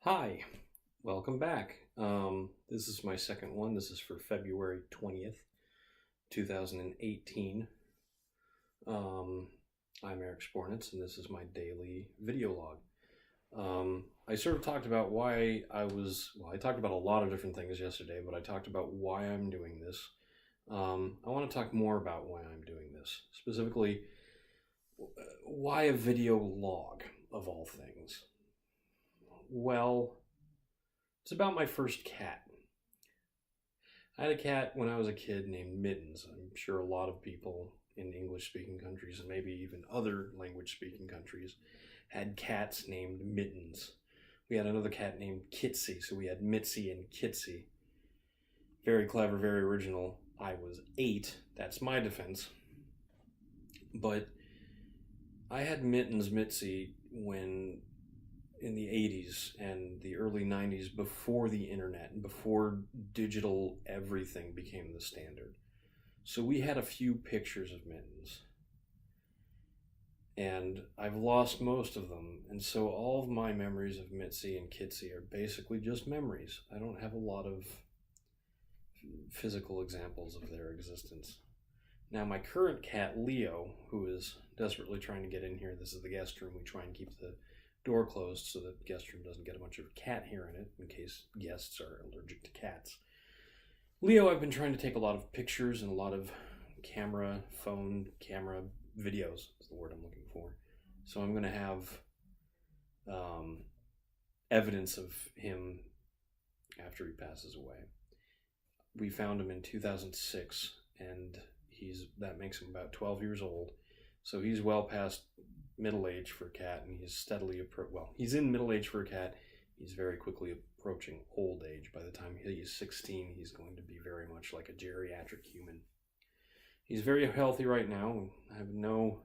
Hi, welcome back. This is my second one. This is for February 20th, 2018. Um, I'm Eric Spornitz, and this is my daily video log. I sort of talked about I talked about a lot of different things yesterday, but I talked about why I'm doing this. I want to talk more about why I'm doing this. Specifically, why a video log of all things? Well, it's about my first cat. I had a cat when I was a kid named Mittens. I'm sure a lot of people in English speaking countries and maybe even other language speaking countries had cats named Mittens. We had another cat named Kitsy, so we had Mitzi and Kitsy. Very clever, very original. I was 8, that's my defense. But I had Mittens, Mitzi, when in the 80s and the early 90s, before the internet and before digital everything became the standard. So we had a few pictures of Mittens. And I've lost most of them. And so all of my memories of Mitzi and Kitsy are basically just memories. I don't have a lot of physical examples of their existence. Now, my current cat, Leo, who is desperately trying to get in here, this is the guest room. We try and keep the door closed so that the guest room doesn't get a bunch of cat hair in it in case guests are allergic to cats. Leo, I've been trying to take a lot of pictures and a lot of phone camera videos is the word I'm looking for. So I'm going to have evidence of him after he passes away. We found him in 2006, and that makes him about 12 years old. So he's well past middle age for a cat, and he's he's in middle age for a cat. He's very quickly approaching old age. By the time he's 16, he's going to be very much like a geriatric human. He's very healthy right now. I have no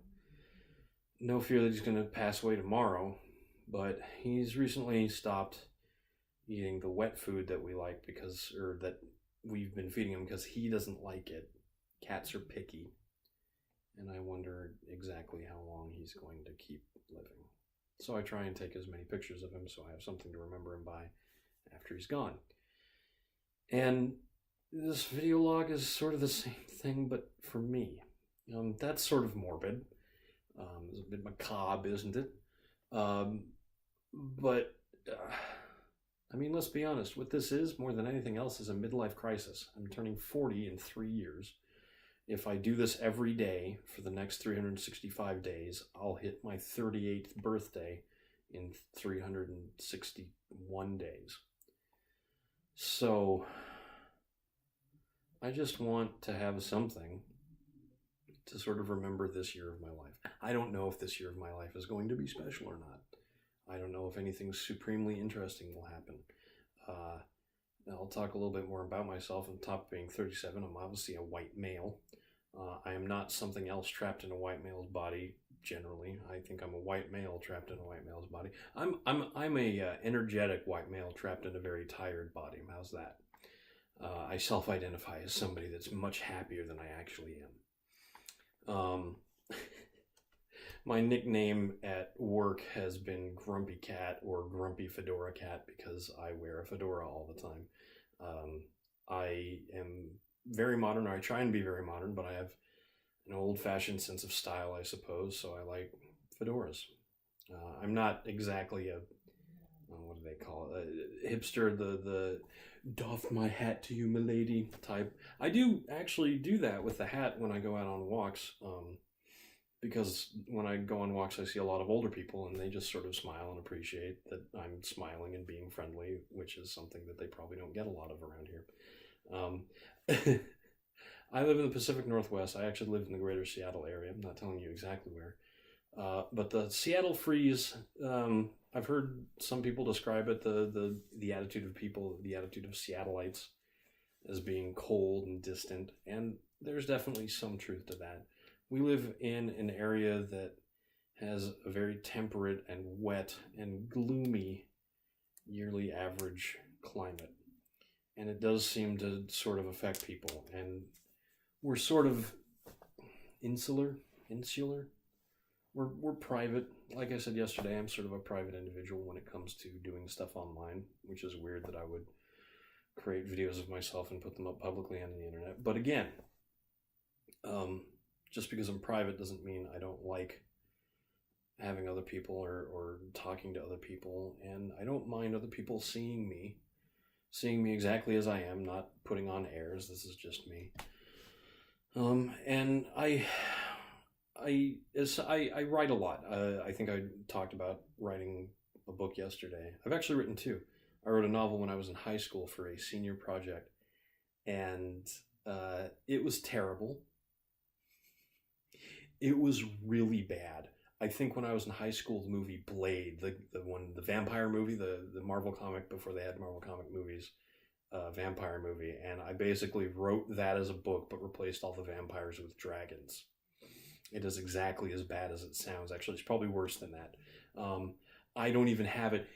fear that he's going to pass away tomorrow, but he's recently stopped eating the wet food that we like that we've been feeding him because he doesn't like it. Cats are picky, and I wonder exactly how long he's going to keep living. So I try and take as many pictures of him so I have something to remember him by after he's gone. And this video log is sort of the same thing, but for me. That's sort of morbid. It's a bit macabre, isn't it? But I mean, let's be honest. What this is, more than anything else, is a midlife crisis. I'm turning 40 in 3 years. If I do this every day for the next 365 days, I'll hit my 38th birthday in 361 days. So I just want to have something to sort of remember this year of my life. I don't know if this year of my life is going to be special or not. I don't know if anything supremely interesting will happen. I'll talk a little bit more about myself. On top of being 37, I'm obviously a white male. I am not something else trapped in a white male's body. Generally, I think I'm a white male trapped in a white male's body. I'm a energetic white male trapped in a very tired body. How's that? I self-identify as somebody that's much happier than I actually am. My nickname at work has been Grumpy Cat or Grumpy Fedora Cat because I wear a fedora all the time. I am very modern, or I try and be very modern, but I have an old-fashioned sense of style, I suppose, so I like fedoras. I'm not exactly what do they call it? A hipster, the doff my hat to you, milady type. I do actually do that with the hat when I go out on walks, because when I go on walks, I see a lot of older people, and they just sort of smile and appreciate that I'm smiling and being friendly, which is something that they probably don't get a lot of around here. I live in the Pacific Northwest. I actually live in the greater Seattle area. I'm not telling you exactly where. But the Seattle freeze, I've heard some people describe it, the attitude of people, the attitude of Seattleites, as being cold and distant, and there's definitely some truth to that. We live in an area that has a very temperate and wet and gloomy yearly average climate, and it does seem to sort of affect people, and we're sort of insular. we're private. Like I said yesterday, I'm sort of a private individual when it comes to doing stuff online, which is weird that I would create videos of myself and put them up publicly on the internet. But again, just because I'm private doesn't mean I don't like having other people or talking to other people, and I don't mind other people seeing me exactly as I am, not putting on airs. This is just me. And I write a lot. I think I talked about writing a book yesterday. I've actually written two. I wrote a novel when I was in high school for a senior project, and it was terrible. It was really bad. I think when I was in high school, the movie Blade, the vampire movie, the Marvel comic before they had Marvel comic movies, vampire movie, and I basically wrote that as a book, but replaced all the vampires with dragons. It is exactly as bad as it sounds. Actually, it's probably worse than that. I don't even have it.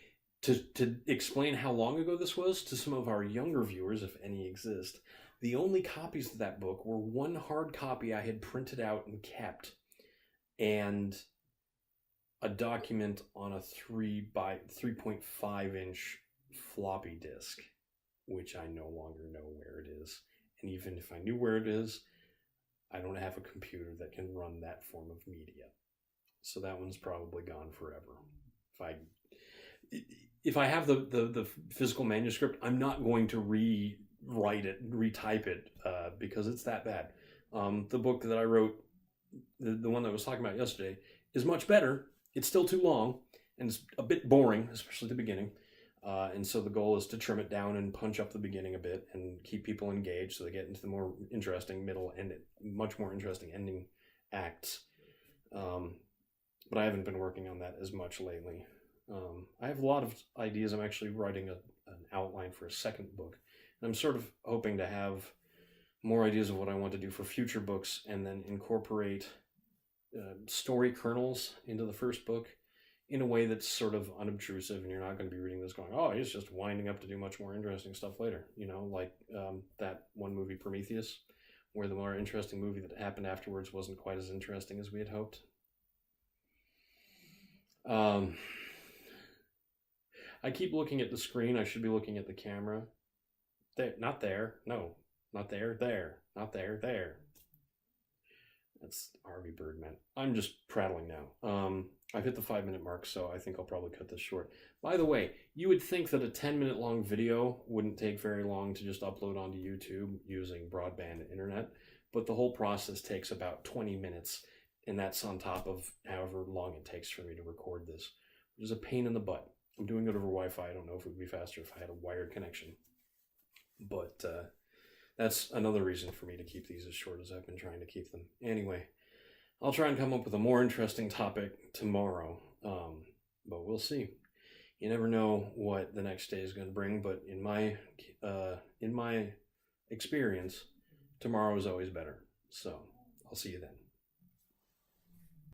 To explain how long ago this was to some of our younger viewers, if any exist, the only copies of that book were one hard copy I had printed out and kept, and a document on a 3.5 inch floppy disk, which I no longer know where it is. And even if I knew where it is, I don't have a computer that can run that form of media. So that one's probably gone forever. If I have the physical manuscript, I'm not going to rewrite it, retype it, because it's that bad. The book that I wrote, the one that I was talking about yesterday, is much better. It's still too long, and it's a bit boring, especially the beginning. And so the goal is to trim it down and punch up the beginning a bit and keep people engaged so they get into the more interesting middle and much more interesting ending acts. But I haven't been working on that as much lately. I have a lot of ideas. I'm actually writing an outline for a second book. And I'm sort of hoping to have more ideas of what I want to do for future books and then incorporate story kernels into the first book in a way that's sort of unobtrusive, and you're not going to be reading this going, oh, he's just winding up to do much more interesting stuff later. You know, like that one movie, Prometheus, where the more interesting movie that happened afterwards wasn't quite as interesting as we had hoped. I keep looking at the screen. I should be looking at the camera. There, not there. No, not there. There, not there. There. That's Harvey Birdman. I'm just prattling now. I've hit the 5-minute mark, so I think I'll probably cut this short. By the way, you would think that a 10-minute long video wouldn't take very long to just upload onto YouTube using broadband internet, but the whole process takes about 20 minutes, and that's on top of however long it takes for me to record this, which is a pain in the butt. I'm doing it over Wi-Fi. I don't know if it would be faster if I had a wired connection, but that's another reason for me to keep these as short as I've been trying to keep them. Anyway, I'll try and come up with a more interesting topic tomorrow, but we'll see. You never know what the next day is going to bring, but in my experience, tomorrow is always better. So I'll see you then.